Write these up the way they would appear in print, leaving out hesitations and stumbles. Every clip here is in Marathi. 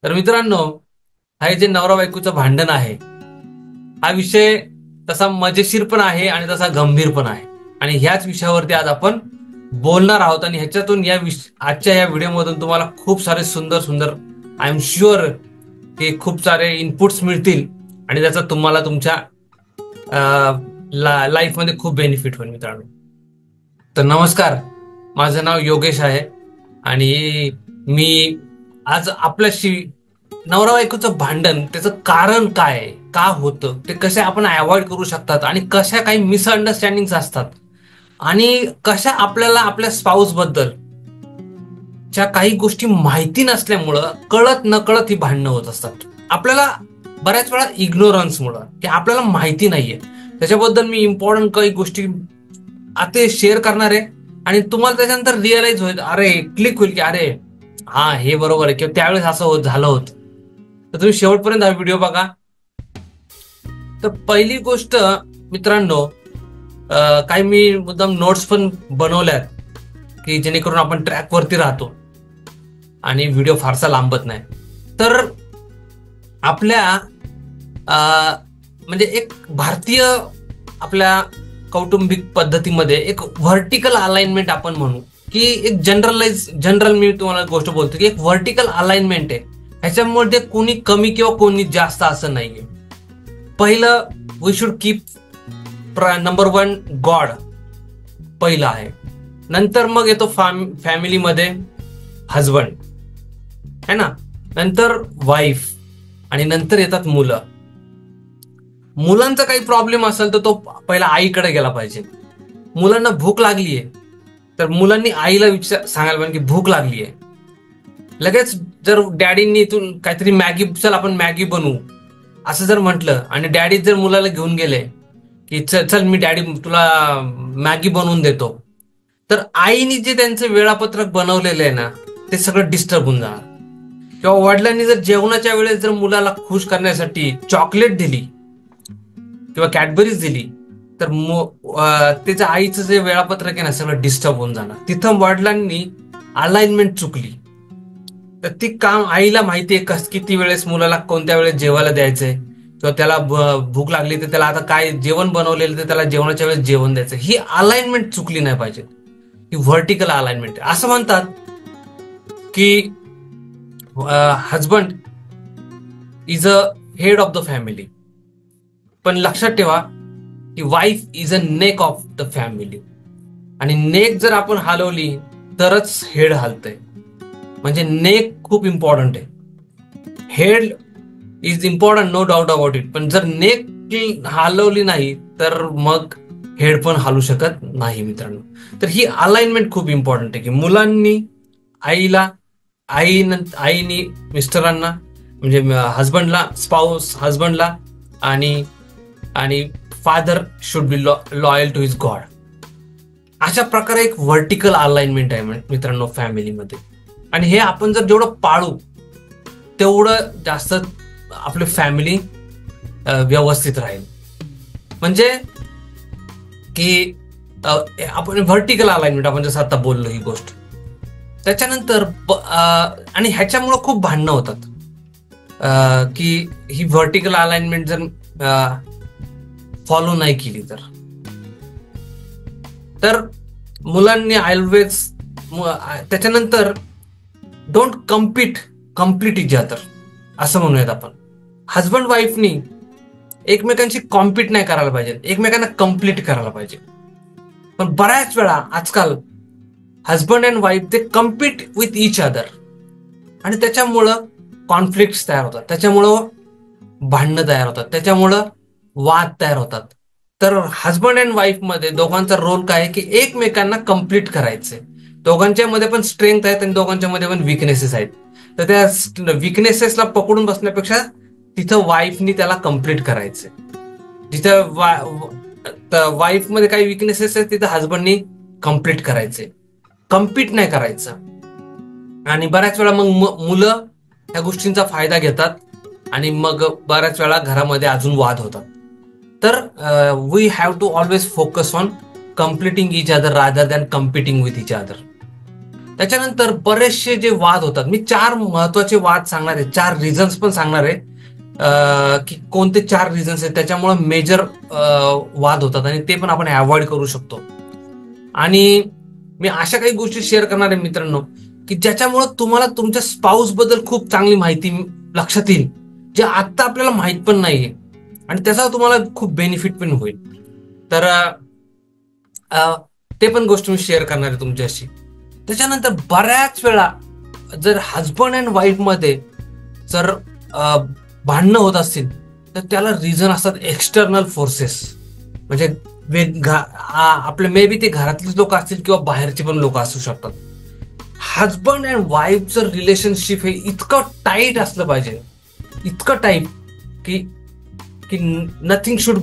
तर मित्रांनो, हे जे नवरा बायकोचं भांडण आहे, हा विषय तसा मजेशीर पण आहे आणि तसा गंभीर पण आहे. आणि ह्याच विषयावरती आज आपण बोलणार आहोत. आणि ह्याच्यातून आजच्या या व्हिडिओमधून तुम्हाला खूप सारे सुंदर सुंदर, आय एम शुअर की खूप सारे इनपुट्स मिळतील आणि त्याचा तुम्हाला तुमच्या लाईफमध्ये खूप बेनिफिट होईल मित्रांनो. तर नमस्कार, माझं नाव योगेश आहे आणि मी आज आपल्याशी नवरा बायकोचं भांडण, त्याचं कारण काय आहे, का होतं, ते कसे आपण अवॉइड करू शकतात आणि कशा काही मिसअंडरस्टँडिंग असतात आणि कशा आपल्याला आपल्या स्पाऊस बद्दल च्या काही गोष्टी माहिती नसल्यामुळं कळत नकळत ही भांडणं होत असतात. आपल्याला बऱ्याच वेळा इग्नोरन्समुळं, की आपल्याला माहिती नाहीये त्याच्याबद्दल. मी इम्पॉर्टंट काही गोष्टी आता शेअर करणार आहे आणि तुम्हाला त्याच्यानंतर रिअलाइज होईल, अरे क्लिक होईल की अरे हा हे बरोबर आहे, किंवा त्यावेळेस असं झालं होतं. तर तुम्ही शेवटपर्यंत हा व्हिडिओ बघा. तर पहिली गोष्ट मित्रांनो, काही मी मुद्दाम नोट्स पण बनवल्यात की जेणेकरून आपण ट्रॅक वरती राहतो आणि व्हिडिओ फारसा लांबत नाही. तर आपल्या म्हणजे एक भारतीय आपल्या कौटुंबिक पद्धतीमध्ये एक व्हर्टिकल अलाइनमेंट आपण म्हणू, की एक जनरल मी तुम्हाला गोष्ट बोलतो की एक व्हर्टिकल अलाइनमेंट आहे. ह्याच्यामध्ये कोणी कमी किंवा कोणी जास्त असं नाहीये. पहिलं, we should keep number 1 god पहिलं आहे. नंतर मग येतो फॅमिलीमध्ये हजबंड है ना, नंतर वाईफ आणि नंतर येतात मुलं. मुलांचा काही प्रॉब्लेम असेल तर तो पहिला आईकडे गेला पाहिजे. मुलांना भूक लागलीये तर मुलांनी आईला सांगायला पाहिजे की भूक लागलीये. लगेच जर डॅडींनी इथून काहीतरी मॅगी, चल आपण मॅगी बनवू असं जर म्हटलं आणि डॅडी जर मुलाला घेऊन गेले की चल मी डॅडी तुला मॅगी बनवून देतो, तर आईने जे त्यांचं वेळापत्रक बनवलेलं आहे ना, ते सगळं डिस्टर्ब होऊन जाणार. किंवा वडिलांनी जर जेवणाच्या वेळेस जर मुलाला खुश करण्यासाठी चॉकलेट दिली किंवा कॅडबरीज दिली, तर त्याच्या आईचं जे वेळापत्रक आहे ना, सगळं डिस्टर्ब होऊन जाणार. तिथं वडिलांनी अलाइनमेंट चुकली. तर ती काम आईला माहितीये किती वेळेस मुलाला कोणत्या वेळेस जेवायला द्यायचंय, किंवा त्याला भूक लागली तर त्याला आता काय जेवण बनवलेलं तर त्याला जेवणाच्या वेळेस जेवण द्यायचं. ही अलाइनमेंट चुकली नाही पाहिजे. ही व्हर्टिकल अलाइनमेंट. असं म्हणतात की husband is a head of the family, पण लक्षात ठेवा की wife is a neck of the family. आणि नेक जर आपण हलवली तरच हेड हलतंय. म्हणजे नेक खूप इम्पॉर्टंट आहे. Head is important, no doubt about it, पण जर नेक हलवली नाही तर मग हेड पण हलू शकत नाही मित्रांनो. तर ही अलाइनमेंट खूप इम्पॉर्टंट आहे की मुलांनी आईनी मिस्टरांना, म्हणजे हजबंडला, स्पाऊस हजबंडला, आणि father should be loyal to his god. अशा प्रकारे एक व्हर्टिकल अलाइनमेंट आहे मित्रांनो फॅमिलीमध्ये. आणि हे आपण जर जेवढं पाळू तेवढं जास्त आपली फॅमिली व्यवस्थित राहील. म्हणजे की आपण व्हर्टिकल अलाइनमेंट, आपण जसं आता बोललो ही गोष्ट. त्याच्यानंतर आणि ह्याच्यामुळं खूप भांडणं होतात की ही व्हर्टिकल अलाइनमेंट जर फॉलो नाही केली तर मुलांनी ऑलवेज. त्याच्यानंतर डोंट कम्प्लीट इच अदर असं म्हणूयात आपण. हजबंड वाईफनी एकमेकांशी कॉम्पीट नाही करायला पाहिजे, एकमेकांना कम्प्लीट करायला पाहिजे. पण बऱ्याच वेळा आजकाल हजबंड अँड वाईफ ते कम्पीट विथ इच अदर, आणि त्याच्यामुळं कॉन्फ्लिक्ट तयार होतात, त्याच्यामुळं भांडणं तयार होतात, त्याच्यामुळं वाद तयार होतात. तर हजबंड अँड वाईफ मध्ये दोघांचा रोल काय आहे की एकमेकांना कम्प्लीट करायचंय. दोघांच्या मध्ये पण स्ट्रेंथ आहेत आणि दोघांच्या मध्ये पण विकनेसेस आहेत. तर त्या विकनेसेसला पकडून बसण्यापेक्षा तिथं वाईफनी त्याला कम्प्लीट करायचंय. जिथं वाईफ मध्ये काही विकनेसेस आहेत तिथं हजबंडनी कम्प्लीट करायचंय, कम्पीट नाही करायचं. आणि बऱ्याच वेळा मग मुलं ह्या गोष्टींचा फायदा घेतात आणि मग बऱ्याच वेळा घरामध्ये अजून वाद होतात. तर we have to always focus on completing each other rather than competing with each other. त्याच्यानंतर बरेचसे जे वाद होतात, मी 4 महत्वाचे वाद सांगणार आहे, 4 रिझन्स पण सांगणार आहे की कोणते 4 रिझन्स आहेत त्याच्यामुळे मेजर वाद होतात आणि ते पण आपण अवॉइड करू शकतो. आणि मी अशा काही गोष्टी शेअर करणार आहे मित्रांनो की ज्याच्यामुळे तुम्हाला तुमच्या स्पाऊस बद्दल खूप चांगली माहिती लक्षात येईल, जे आता आपल्याला माहित पण नाहीये आणि त्याचा तुम्हाला खूप बेनिफिट पण होईल. तर ते पण गोष्ट मी शेअर करणार आहे तुमच्याशी. त्याच्यानंतर बऱ्याच वेळा जर हजबंड अँड वाईफ मध्ये जर भांडणं होत असतील तर त्याला रिझन असतात एक्सटर्नल फोर्सेस. म्हणजे आपले मे बी ते घरातलीच लोक असतील किंवा बाहेरचे पण लोक असू शकतात. हजबंड अँड वाईफचं रिलेशनशिप हे इतकं टाईट असलं पाहिजे, इतकं टाईट की की नथिंग शुड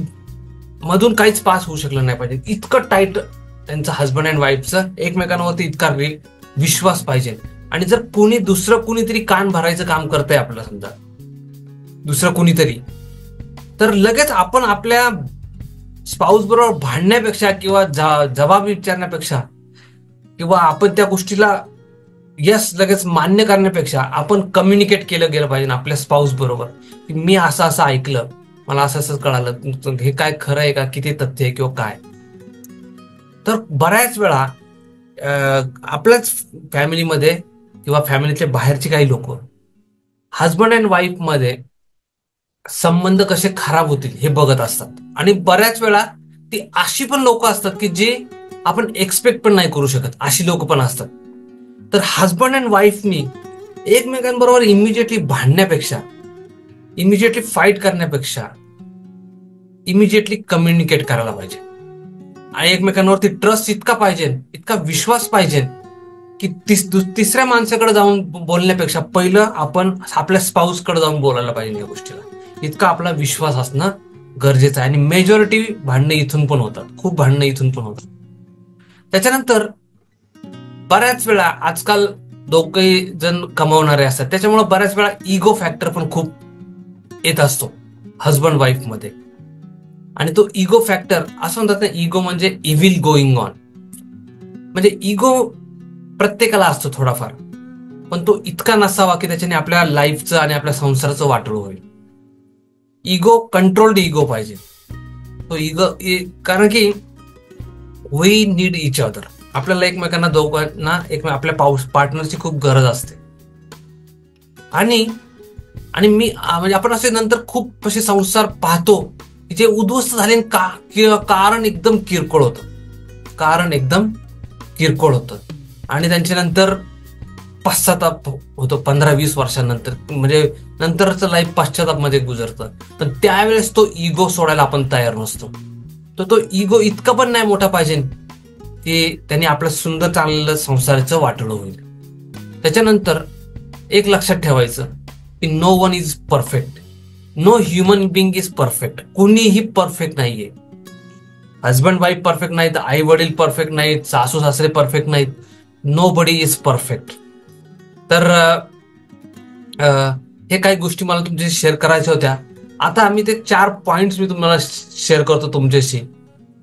मधून काहीच पास होऊ शकलं नाही पाहिजे. इतकं टाईट त्यांचं हजबंड अँड वाईफचं एकमेकांवरती इतका विश्वास पाहिजे. आणि जर दुसरं कुणीतरी कान भरायचं काम करतंय आपलं, समजा दुसरं कुणीतरी, तर लगेच आपण आपल्या स्पाऊस बरोबर भांडण्यापेक्षा किंवा जबाब विचारण्यापेक्षा किंवा आपण त्या गोष्टीला यस लगेच मान्य करण्यापेक्षा आपण कम्युनिकेट केलं गेलं पाहिजे आपल्या स्पाऊस बरोबर की मी असं असं ऐकलं, मला असं असं कळालं, हे काय खरं आहे का, किती तथ्य आहे किंवा काय. तर बऱ्याच वेळा आपल्याच फॅमिलीमध्ये किंवा फॅमिलीच्या बाहेरचे काही लोक हजबंड अँड वाईफ मध्ये संबंध कसे खराब होतील हे बघत असतात. आणि बऱ्याच वेळा ती अशी पण लोक असतात की जे आपण एक्सपेक्ट पण नाही करू शकत, अशी लोक पण असतात. तर हजबंड अँड वाईफनी एकमेकांबरोबर इमिजिएटली भांडण्यापेक्षा, इमिजिएटली फाईट करण्यापेक्षा इमिजिएटली कम्युनिकेट करायला पाहिजे. आणि एकमेकांवरती ट्रस्ट इतका पाहिजे, इतका विश्वास पाहिजे की तिसऱ्या माणसाकडे जाऊन बोलण्यापेक्षा पहिलं आपण आपल्या स्पाऊसकडे जाऊन बोलायला पाहिजे या गोष्टीला. इतका आपला विश्वास असणं गरजेचं आहे. आणि मेजॉरिटी भांडणं इथून पण होतात, खूप भांडणं इथून पण होतात. त्याच्यानंतर बऱ्याच वेळा आजकाल दोघे जण कमावणारे असतात, त्याच्यामुळे बऱ्याच वेळा इगो फॅक्टर पण खूप येत असतो हजबंड वाईफ मध्ये. आणि तो इगो फॅक्टर असं म्हणतात ना, इगो म्हणजे इव्हिल गोइंग ऑन. म्हणजे इगो प्रत्येकाला असतो थोडाफार, पण तो इतका नसावा की त्याच्याने आपल्या लाईफचं आणि आपल्या संसाराचं वाटोळ होईल. इगो कंट्रोल्ड इगो पाहिजे. तो इगो कारण की वी नीड इच अदर. आपल्याला एकमेकांना दोघांना आपल्या पार्टनरची खूप गरज असते. आणि मी म्हणजे आपण असे नंतर खूप असे संसार पाहतो की जे उद्ध्वस्त झाले कारण एकदम किरकोळ होतं आणि त्यांच्यानंतर पश्चाताप होतो 15-20 वर्षांनंतर. म्हणजे नंतरचं लाईफ पश्चाताप मध्ये गुजरतं. पण त्यावेळेस तो इगो सोडायला आपण तयार नसतो. तर तो इगो इतका पण नाही मोठा पाहिजे की त्यांनी आपलं सुंदर चाललेलं संसाराचं वाटोळं होईल. त्याच्यानंतर एक लक्षात ठेवायचं की no one is perfect, no human being is perfect. कुणीही परफेक्ट नाहीये. हजबंड वाईफ परफेक्ट नाहीत, आई वडील परफेक्ट नाहीत, सासू सासरे परफेक्ट नाहीत. Nobody is perfect. तर हे काही गोष्टी मला तुमच्याशी शेअर करायच्या होत्या. आता आम्ही ते 4 पॉइंट्स मी तुम्हाला शेअर करतो तुमच्याशी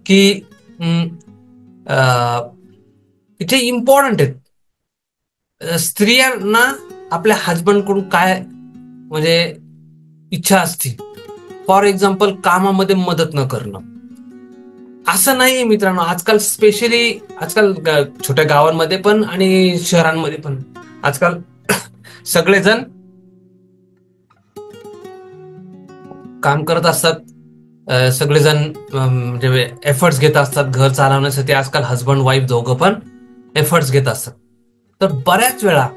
की इथे इम्पॉर्टंट आहेत. स्त्रियांना आपल्या हजबंड कडून काय म्हणजे इच्छा असते. फॉर एक्झाम्पल कामामध्ये मदत न करणं. असं नाहीये मित्रांनो, आजकाल छोट्या गावांमध्ये पण आणि शहरांमध्ये पण आजकाल सगळेजण काम करत असतात. सगळेजण म्हणजे एफर्ट्स घेत असतात घर चालवण्यासाठी. आजकाल हजबंड वाईफ दोघं पण एफर्ट्स घेत असतात. तर बऱ्याच वेळा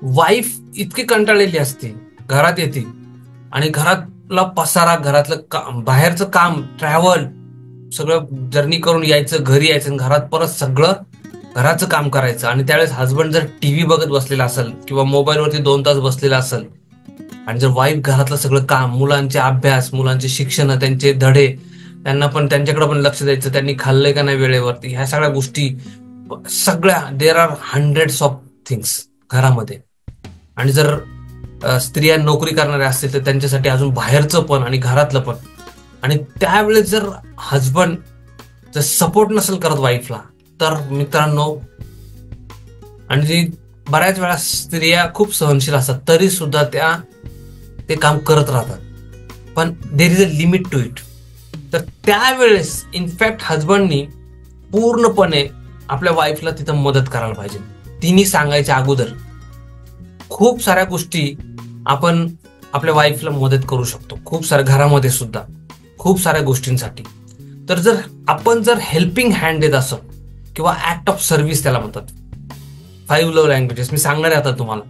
वाईफ इतकी कंटाळलेली असते, घरात येते आणि घरातला पसारा, घरातलं बाहेरचं काम, ट्रॅव्हल, सगळं जर्नी करून यायचं, घरी यायचं, घरात परत सगळं घराचं काम करायचं. आणि त्यावेळेस हजबंड जर टीव्ही बघत बसलेला असेल किंवा मोबाईलवरती 2 तास बसलेला असेल आणि जर वाईफ घरातलं सगळं काम, मुलांचे अभ्यास, मुलांचे शिक्षण, त्यांचे धडे, त्यांच्याकडे पण लक्ष द्यायचं, त्यांनी खाल्लंय का नाही वेळेवरती, ह्या सगळ्या गोष्टी सगळ्या, there are hundreds of things घरामध्ये. आणि जर स्त्रिया नोकरी करणाऱ्या असतील तर त्यांच्यासाठी अजून बाहेरचं पण आणि घरातलं पण. आणि त्यावेळेस जर हजबंड जर सपोर्ट नसेल करत वाईफला, तर मित्रांनो आणि जी बऱ्याच वेळा स्त्रिया खूप सहनशील असतात तरी सुद्धा त्या ते काम करत राहतात, पण there is a limit to it. तर त्यावेळेस इनफॅक्ट हजबंडनी पूर्णपणे आपल्या वाईफला तिथं मदत करायला पाहिजे. तिने सांगायच्या अगोदर खूप साऱ्या गोष्टी आपण आपल्या वाईफला मदत करू शकतो, खूप साऱ्या घरामध्ये सुद्धा खूप साऱ्या गोष्टींसाठी. तर जर आपण हेल्पिंग हँड देत असो किंवा ऍक्ट ऑफ सर्व्हिस त्याला म्हणतात, 5 लव्ह लँग्वेजेस मी सांगणार आहे आता तुम्हाला.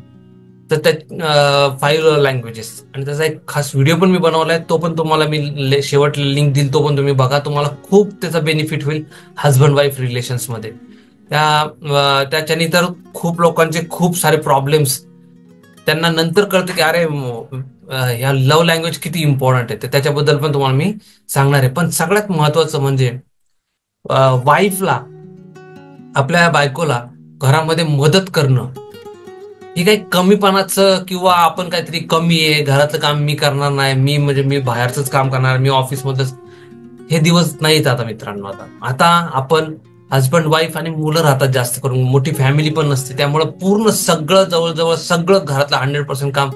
तर त्या 5 लव्ह लँग्वेजेस आणि त्याचा एक खास व्हिडिओ पण मी बनवलाय, तो पण तुम्हाला मी शेवटला लिंक देईल, तो पण तुम्ही बघा. तुम्हाला खूप त्याचा बेनिफिट होईल हजबंड वाईफ रिलेशन्स मध्ये. त्याच्याने तर खूप लोकांचे खूप सारे प्रॉब्लेम्स त्यांना नंतर कळतं की अरे ह्या लव्ह लँग्वेज किती इम्पॉर्टंट आहे. तर त्याच्याबद्दल पण तुम्हाला मी सांगणार आहे. पण सगळ्यात महत्वाचं म्हणजे वाईफला, आपल्या बायकोला घरामध्ये मदत करणं ही काही कमीपणाचं किंवा आपण काहीतरी कमी आहे, घरातलं काम मी करणार नाही, मी बाहेरच काम करणार, मी ऑफिसमध्येच, हे दिवस नाहीत आता मित्रांनो. आता आपण हजबंड वाईफ आणि मुलं राहतात, जास्त करून मोठी फॅमिली पण नसते, त्यामुळे पूर्ण सगळं जवळजवळ सगळं घरातलं 100% काम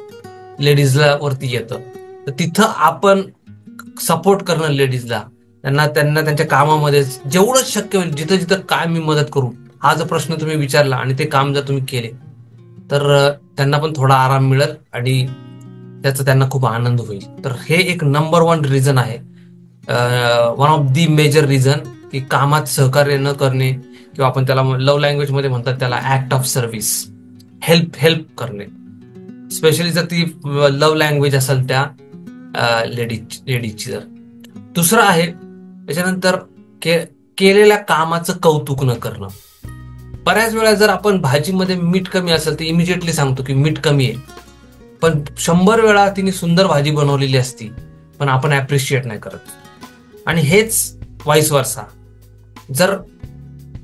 लेडीजला वरती येतं. तर तिथं आपण सपोर्ट करणं लेडीजला, त्यांना त्यांच्या कामामध्ये जेवढं शक्य होईल जिथं जिथं काय मी मदत करू, हा जर प्रश्न तुम्ही विचारला आणि ते काम जर तुम्ही केले तर त्यांना पण थोडा आराम मिळेल आणि त्याचा त्यांना खूप आनंद होईल. तर हे एक नंबर 1 रिझन आहे, one of the major reason, की कामात सहकार्य न करणे किंवा आपण त्याला लव्ह लँग्वेज मध्ये म्हणतात त्याला ऍक्ट ऑफ सर्व्हिस, हेल्प करणे, स्पेशली जर ती लव्ह लँग्वेज असेल त्या लेडीजची. जर दुसरं आहे त्याच्यानंतर केलेल्या कामाचं कौतुक न करणं. बऱ्याच वेळा जर आपण भाजीमध्ये मीठ कमी असेल तर इमिजिएटली सांगतो की मीठ कमी आहे, पण 100 वेळा तिने सुंदर भाजी बनवलेली असती पण आपण ऍप्रिशिएट नाही करत. आणि हेच वाईस वर्सा. जर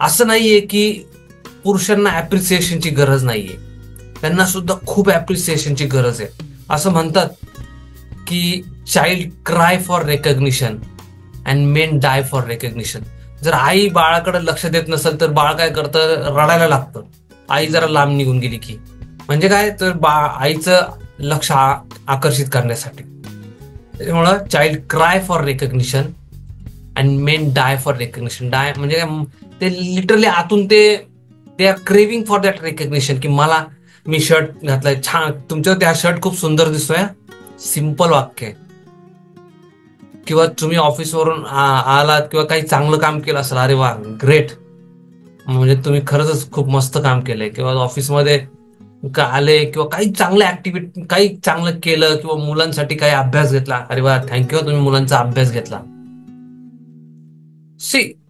असं नाहीये की पुरुषांना ऍप्रिसिएशनची गरज नाहीये, त्यांना सुद्धा खूप ऍप्रिसिएशनची गरज आहे. असं म्हणतात की child cry for recognition and men die for recognition. जर आई बाळाकडे लक्ष देत नसेल तर बाळ काय करतं, रडायला लागतं. आई जरा लांब निघून गेली की, म्हणजे काय तर आईचं लक्ष आकर्षित करण्यासाठी. त्याच्यामुळं child cry for recognition and men die for recognition. Die म्हणजे ते लिटरली आतून ते are craving for that recognition, की मी शर्ट घातलाय छान, तुमच्यावर त्या शर्ट खूप सुंदर दिसतोय, सिंपल वाक्य आहे. किंवा तुम्ही ऑफिसवरून आलात किंवा काही चांगलं काम केलं असेल, अरे वा ग्रेट, म्हणजे तुम्ही खरंच खूप मस्त काम केलंय. किंवा ऑफिसमध्ये आले किंवा काही चांगलं ऍक्टिव्हिटी, काही चांगलं केलं किंवा मुलांसाठी काही अभ्यास घेतला, अरे वा थँक्यू, तुम्ही मुलांचा अभ्यास घेतला.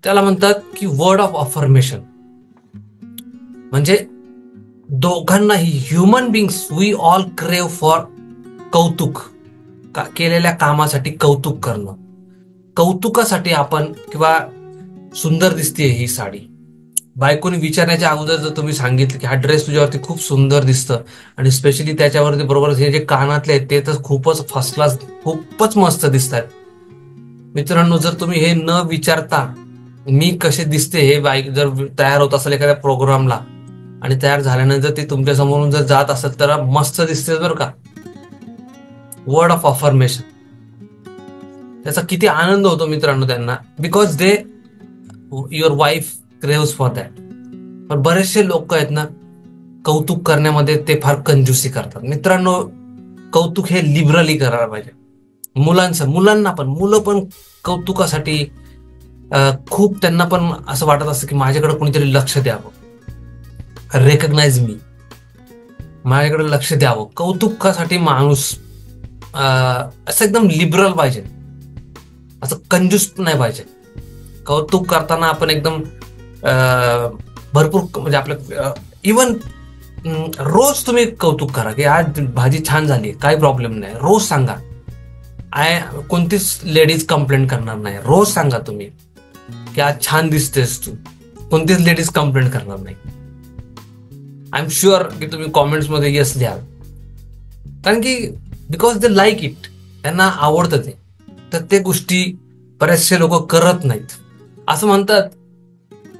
त्याला म्हणतात की वर्ड ऑफ अफर्मेशन. म्हणजे दोघांनाही, ह्युमन बिंग्स वी ऑल क्रेव फॉर कौतुक, केलेल्या कामासाठी कौतुक करणं. कौतुकासाठी आपण, किंवा सुंदर दिसते ही साडी, बायकोने विचारण्याच्या अगोदर जर तुम्ही सांगितलं की हा ड्रेस तुझ्यावरती खूप सुंदर दिसतं, आणि स्पेशली त्याच्यावरती बरोबर हे जे कानातले आहेत ते तर खूपच फर्स्ट क्लास, खूपच मस्त दिसतात. मित्रांनो, जर तुम्ही हे न विचारता मी कसे दिसते हे बाईक जर तयार होत असेल एखाद्या प्रोग्रामला आणि तयार झाल्यानंतर ते तुमच्या समोरून जर जात असेल तर मस्त दिसते बरं का. वर्ड ऑफ अफर्मेशन, त्याचा किती आनंद होतो मित्रांनो त्यांना, because they your wife craves for that. पण बरेचसे लोक आहेत ना, कौतुक करण्यामध्ये ते फार कंजूसी करतात. मित्रांनो, कौतुक हे लिबरली करायला पाहिजे. मुलांना पण, मुलं पण कौतुकासाठी खूप त्यांना पण असं वाटत असतं की माझ्याकडे कोणीतरी लक्ष द्यावं, रेकग्नाइज मी, माझ्याकडे लक्ष द्यावं. कौतुकासाठी माणूस असं एकदम लिबरल पाहिजे, असं कंजूस नाही पाहिजे. कौतुक करताना आपण एकदम भरपूर, म्हणजे आपलं इवन रोज तुम्ही कौतुक करा की आज भाजी छान झाली, काही प्रॉब्लेम नाही, रोज सांगा. कोणतीच लेडीज कंप्लेंट करणार नाही. रोज सांगा तुम्ही की आज छान दिसतेस तू, कोणतीच लेडीज कंप्लेंट करणार नाही. आय एम शुअर की तुम्ही कॉमेंट्स मध्ये यस द्याल, कारण की बिकॉज दे लाईक इट, त्यांना आवडतं ते. तर ते गोष्टी बरेचसे लोक करत नाहीत. असं म्हणतात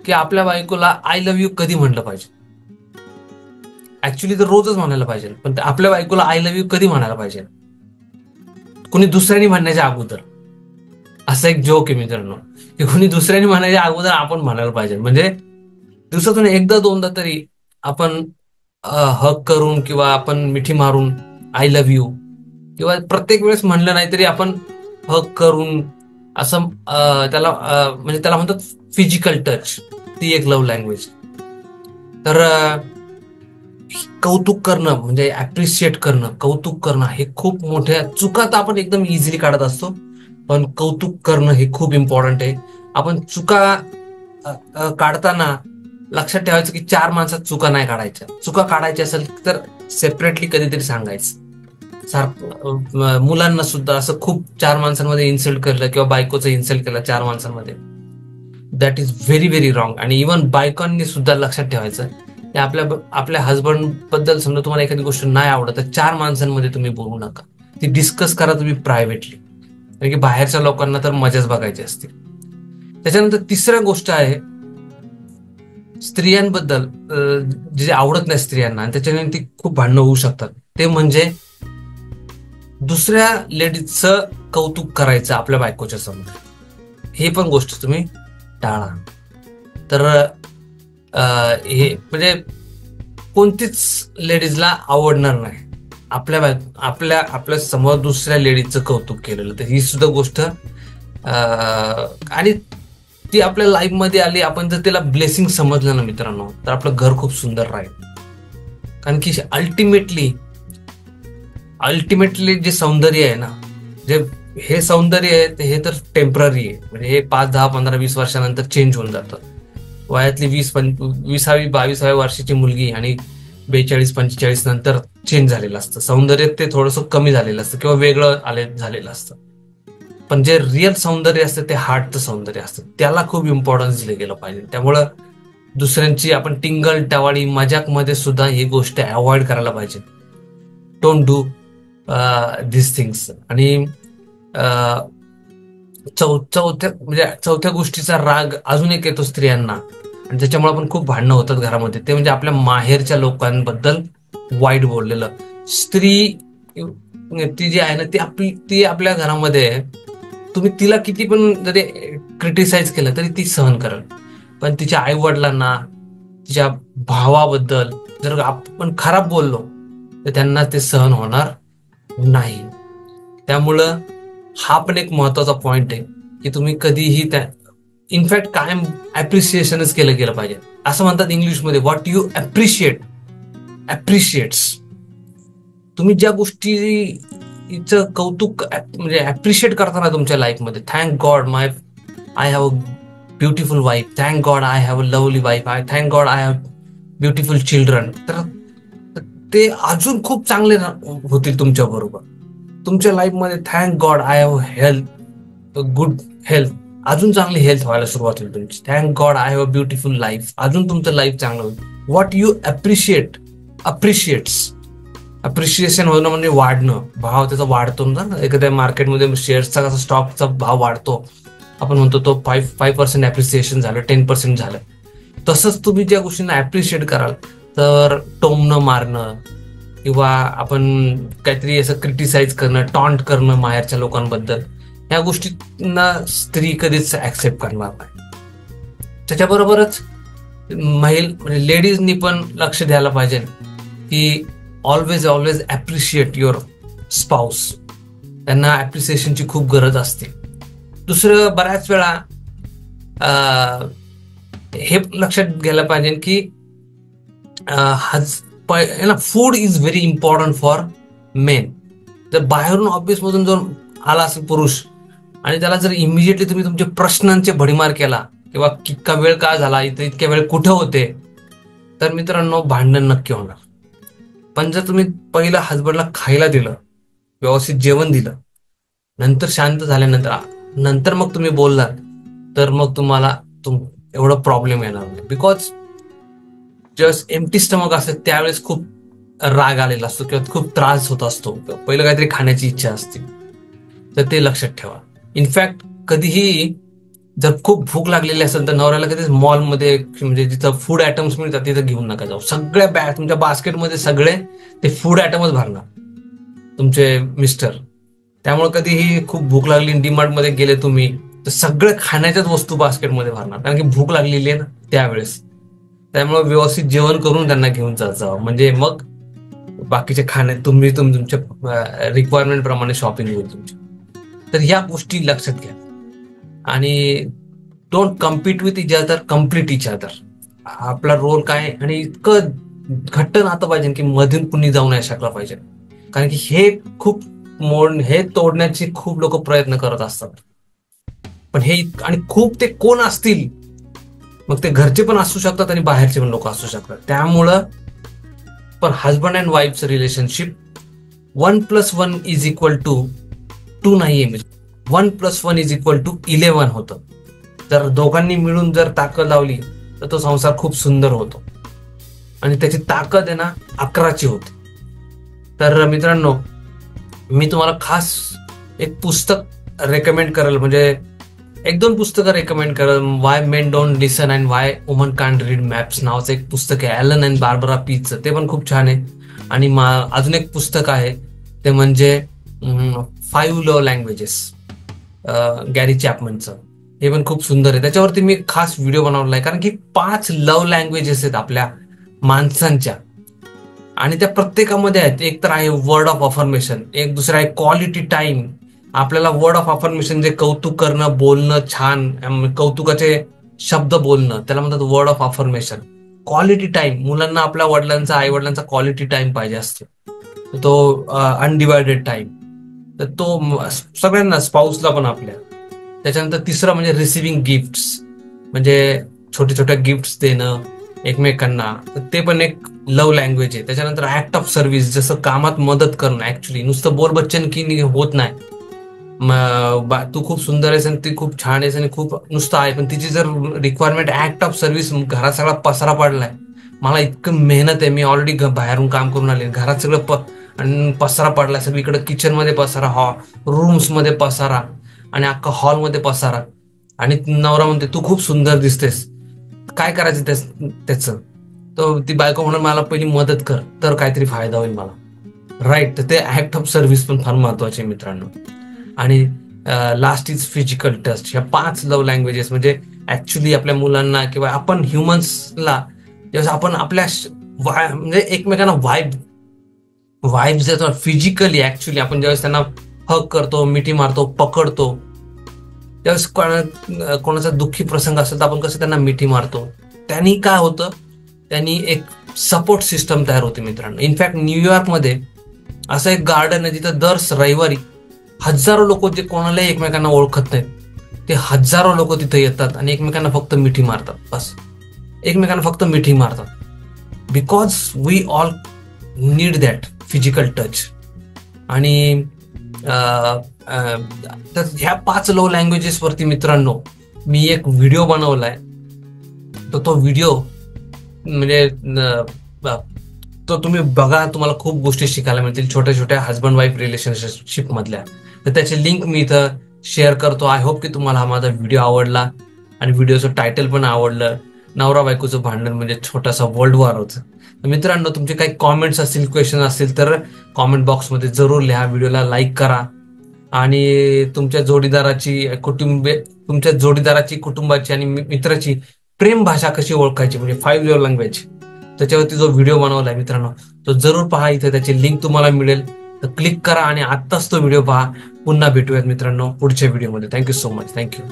की आपल्या बायकोला आय लव्ह यू कधी म्हणलं पाहिजे. ऍक्च्युली तर रोजच म्हणायला पाहिजे, पण आपल्या बायकोला आय लव्ह यू कधी म्हणायला पाहिजे? कुणी दुसऱ्यानी म्हणण्याच्या अगोदर. असा एक जोक आहे मित्रांनो, की कुणी दुसऱ्यानी म्हणायच्या अगोदर आपण म्हणायला पाहिजे. म्हणजे दिवसातून एकदा दोनदा तरी आपण हक करून किंवा आपण मिठी मारून आय लव्ह यू, किंवा प्रत्येक वेळेस म्हणलं नाही तरी आपण हक करून असं त्याला म्हणजे त्याला म्हणतात फिजिकल टच, ती एक लव्ह लँग्वेज. तर कौतुक करणं म्हणजे ऍप्रिशिएट करणं, कौतुक करणं हे खूप मोठ्या चुका तर आपण एकदम इझिली काढत असतो, पण कौतुक करणं हे खूप इम्पॉर्टंट आहे. आपण चुका काढताना लक्षात ठेवायचं की 4 माणसात चुका नाही काढायच्या. चुका काढायच्या असेल तर सेपरेटली कधीतरी सांगायचं. मुलांना सुद्धा असं खूप 4 माणसांमध्ये इन्सल्ट केलं किंवा बायकोचं इन्सल्ट केलं 4 माणसांमध्ये, that is very very wrong. आणि इव्हन बायकांनी सुद्धा लक्षात ठेवायचं की आपल्या हजबंड बद्दल समजा तुम्हाला एखादी गोष्ट नाही आवडत तर 4 माणसांमध्ये तुम्ही बोलू नका, ती डिस्कस करा तुम्ही प्रायव्हेटली, कारण की बाहेरच्या लोकांना तर मजाच बघायची असते. त्याच्यानंतर तिसऱ्या गोष्ट आहे स्त्रियांबद्दल जे आवडत नाही स्त्रियांना आणि त्याच्याने ती खूप भांडणं होऊ शकतात, ते म्हणजे दुसऱ्या लेडीजचं कौतुक करायचं आपल्या बायकोच्या समोर. हे पण गोष्ट तुम्ही टाळा. तर हे म्हणजे कोणतीच लेडीजला आवडणार नाही आपल्या समोर दुसऱ्या लेडीजचं कौतुक केलेलं. तर ही सुद्धा गोष्ट आणि ती आपल्या लाईफ मध्ये आली, आपण जर त्याला ब्लेसिंग समजलं ना मित्रांनो, तर आपलं घर खूप सुंदर राहील. कारण की अल्टिमेटली जे सौंदर्य आहे ना, जे हे सौंदर्य आहे हे तर टेम्पररी आहे. म्हणजे हे 5, 10, 15, 20 वर्षानंतर चेंज होऊन जातं. वयातली 20, 22व्या वर्षाची मुलगी आणि 42-45 नंतर चेंज झालेलं असतं सौंदर्य, ते थोडंसं कमी झालेलं असतं किंवा वेगळं झालेलं असतं. पण जे रिअल सौंदर्य असतं ते हार्टचं सौंदर्य असतं, त्याला खूप इम्पॉर्टन्स दिलं गेलं पाहिजे. त्यामुळं दुसऱ्यांची आपण टिंगल टवाळी मजाक मध्ये सुद्धा ही गोष्ट अवॉइड करायला पाहिजे. Don't do this things. आणि चौथ्या गोष्टीचा राग अजून एक येतो स्त्रियांना आणि त्याच्यामुळे पण खूप भांडणं होतात घरामध्ये, ते म्हणजे आपल्या माहेरच्या लोकांबद्दल वाईट बोललेलं. स्त्री ती जी आहे ना ती आपल्या घरामध्ये तुम्ही तिला किती पण जरी क्रिटिसाइज केलं तरी ती सहन करेल, पण तिच्या आई वडिलांना तिच्या भावाबद्दल जर आपण खराब बोललो तर त्यांना ते सहन होणार नाही. त्यामुळं हा पण एक महत्वाचा पॉइंट आहे की तुम्ही कधीही इनफॅक्ट कायम ऍप्रिसिएशनच केलं गेलं पाहिजे. असं म्हणतात इंग्लिशमध्ये, व्हॉट यू ऍप्रिशिएट्स. तुम्ही ज्या गोष्टीचं कौतुक म्हणजे ऍप्रिशिएट करताना तुमच्या लाईफमध्ये, thank God I have a beautiful wife, thank God I have a lovely wife, thank God I have beautiful children, तर ते अजून खूप चांगले होतील तुमच्या बरोबर तुमच्या लाईफमध्ये. Thank God I have health, good health, अजून चांगली हेल्थ व्हायला सुरुवात होईल तुमची. Thank God I have a beautiful life, अजून तुमचं लाईफ चांगलं होईल. व्हॉट यू अप्रिशिएशन होणं म्हणजे वाढणं, भाव त्याचा वाढतो ना. एखाद्या मार्केटमध्ये शेअर्सचा कसा स्टॉकचा भाव वाढतो, आपण म्हणतो तो 5% ऍप्रिसिएशन झालं, 10% झालं. तसंच तुम्ही ज्या गोष्टींना ऍप्रिशिएट कराल, तर टोमणं मारणं किंवा आपण काहीतरी असं क्रिटिसाइज करणं, टॉन्ट करणं माहेरच्या लोकांबद्दल, ह्या गोष्टींना स्त्री कधीच ऍक्सेप्ट करणार नाही. त्याच्याबरोबरच म्हणजे लेडीजनी पण लक्ष द्यायला पाहिजे की ऑलवेज ऍप्रिशिएट युअर स्पाउस. त्यांना ऍप्रिसिएशनची खूप गरज असते. दुसरं, बऱ्याच वेळा हे लक्षात घ्यायला पाहिजे की food is very important for main. जर बाहेरून ऑफिस मधून जर आला असेल पुरुष आणि त्याला जर इमिजिएटली तुम्ही तुमच्या प्रश्नांचे भडीमार केला किंवा इतका वेळ का झाला, इतक्या वेळ कुठं होते, तर मित्रांनो भांडण नक्की होणार. पण जर तुम्ही पहिला हजबंडला खायला दिलं, व्यवस्थित जेवण दिलं, नंतर शांत झाल्यानंतर मग तुम्ही बोललात, तर मग तुम्हाला एवढा प्रॉब्लेम येणार नाही. बिकॉज जस्ट एम्प्टी स्टमक असते त्यावेळेस खूप राग आलेला असतो किंवा खूप त्रास होत असतो, पहिलं काहीतरी खाण्याची इच्छा असते, तर ते लक्षात ठेवा. इनफॅक्ट कधीही जर खूप भूक लागलेली असेल तर नवऱ्याला कधीच मॉलमध्ये म्हणजे जिथं फूड आयटम्स मिळतात तिथं घेऊन नका जाऊ. सगळ्या तुमच्या बास्केटमध्ये सगळे ते फूड आयटमच भरणार तुमचे मिस्टर. त्यामुळे कधीही खूप भूक लागली डीमार्ट मध्ये गेले तुम्ही तर सगळे खाण्याच्याच वस्तू बास्केटमध्ये भरणार, कारण की भूक लागलेली आहे ना त्यावेळेस. त्यामुळे व्यवस्थित जेवण करून त्यांना घेऊन जावं, म्हणजे मग बाकीचे खाणे तुमच्या रिक्वायरमेंट प्रमाणे शॉपिंग होईल तुमची. तर ह्या गोष्टी लक्षात घ्या. आणि don't compete with each other, complete each other. आपला रोल काय आणि इतकं घट्ट नातं पाहिजे की मधून कुणी जाऊ नाही शकला पाहिजे, कारण की हे तोडण्याचे खूप लोक प्रयत्न करत असतात. पण हे आणि खूप ते कोण असतील, मग ते घरचे पण असू शकतात आणि बाहेरचे पण लोक असू शकतात. त्यामुळं पण हजबंड अँड वाईफचं रिलेशनशिप 1+1=2 नाहीये, 1+1=11 होतं. जर दोघांनी मिळून जर ताकद लावली तर तो संसार खूप सुंदर होतो आणि त्याची ताकद आहे ना 11ची होते. तर मित्रांनो, मी तुम्हाला खास एक पुस्तक रेकमेंड करेल, म्हणजे 1-2 पुस्तकं रेकमेंड करेल. Y main don't listen and Y woman can't read maps नावाचं एक पुस्तक आहे, ॲलन अँड बार्बरा पीजचं. ते पण खूप छान आहे. आणि अजून एक पुस्तक आहे ते म्हणजे 5 लव्ह लँग्वेजेस, गॅरी चॅपमनचं. हे पण खूप सुंदर आहे. त्याच्यावरती मी खास व्हिडिओ बनवला आहे, कारण की 5 लव्ह लँग्वेजेस आहेत आपल्या माणसांच्या आणि त्या प्रत्येकामध्ये आहेत. एक तर आहे वर्ड ऑफ अफर्मेशन, एक दुसरा आहे क्वालिटी टाइम. आपल्याला वर्ड ऑफ अफर्मेशन जे कौतुक करणं, बोलणं छान, कौतुकाचे शब्द बोलणं, त्याला म्हणतात word of affirmation. Quality time, मुलांना आपल्या वडिलांचा, आई वडिलांचा क्वालिटी टाइम पाहिजे असतो, तो अनडिवायडेड टाइम. तर तो सगळ्यांना, स्पाऊसला पण आपल्या. त्याच्यानंतर तिसरं म्हणजे रिसिव्हिंग गिफ्ट्स, म्हणजे छोटे छोट्या गिफ्ट्स देणं एकमेकांना, तर ते पण एक लव्ह लँग्वेज आहे. त्याच्यानंतर ऍक्ट ऑफ सर्व्हिस, जसं कामात मदत करणं. ऍक्च्युली नुसतं बोलबच्चन की होत नाही. तू खूप सुंदर आहेस आणि ती खूप छान आहेस आणि खूप नुसतं आहे, पण तिची जर रिक्वायरमेंट ऍक्ट ऑफ सर्व्हिस, घरात सगळा पसारा पडलाय, मला इतकं मेहनत आहे, मी ऑलरेडी बाहेरून काम करून आले, घरात सगळं पसारा पडलाय, सगळीकडे किचन मध्ये पसारा, रूम्स मध्ये पसारा आणि अख्खा हॉलमध्ये पसारा, आणि नवरा म्हणते तू खूप सुंदर दिसतेस, काय करायचं त्याचं. तर ती बायको म्हणून मला पहिली मदत कर, तर काहीतरी फायदा होईल मला. राईट. तर ते ऍक्ट ऑफ सर्व्हिस पण फार महत्वाचे मित्रांनो. आणि लास्ट इज फिजिकल टच. ह्या 5 लव्ह लँग्वेजेस म्हणजे ऍक्च्युली आपल्या मुलांना किंवा आपण ह्युमन्सला जेव्हा आपण आपल्या म्हणजे एकमेकांना वाईब्स देतो फिजिकली, ऍक्च्युली आपण ज्यावेळेस त्यांना हग करतो, मिठी मारतो, पकडतो, त्यावेळेस कोणाचा दुःखी प्रसंग असेल तर आपण कसं त्यांना मिठी मारतो, त्यांनी काय होतं, त्यांनी एक सपोर्ट सिस्टम तयार होते मित्रांनो. इनफॅक्ट न्यूयॉर्कमध्ये असं एक गार्डन आहे जिथं दर रविवारी हजारो लोक, जे कोणालाही एकमेकांना ओळखत नाहीत, ते हजारो लोक तिथे येतात आणि एकमेकांना फक्त मिठी मारतात. बस एकमेकांना फक्त मिठी मारतात, because we all need that physical touch. आणि तर ह्या 5 लव्ह लँग्वेजेस वरती मित्रांनो मी एक व्हिडिओ बनवलाय. तर तो व्हिडिओ म्हणजे तो तुम्ही बघा, तुम्हाला खूप गोष्टी शिकायला मिळतील छोट्या छोट्या हजबंड वाईफ रिलेशनशिप मधल्या. तर त्याची लिंक मी इथं शेअर करतो. आय होप की तुम्हाला हा माझा व्हिडिओ आवडला आणि व्हिडिओचं टायटल पण आवडलं, नवरा बायकोचं भांडण म्हणजे छोटासा वर्ल्ड वॉर होतं. तर मित्रांनो, तुमचे काही कॉमेंट्स असतील, क्वेश्चन असतील तर कॉमेंट बॉक्समध्ये जरूर लिहा. व्हिडिओला लाईक करा आणि तुमच्या जोडीदाराची, कुटुंबाची आणि मित्राची प्रेम भाषा कशी ओळखायची, म्हणजे 5 लव्ह लँग्वेज, त्याच्यावरती जो व्हिडिओ बनवलाय मित्रांनो तो जरूर पहा. इथे त्याची लिंक तुम्हाला मिळेल, तर क्लिक करा आणि आत्ताच तो व्हिडिओ पहा. पुन्हा भेटूयात मित्रांनो पुढच्या व्हिडिओमध्ये. Thank you so much. थँक्यू.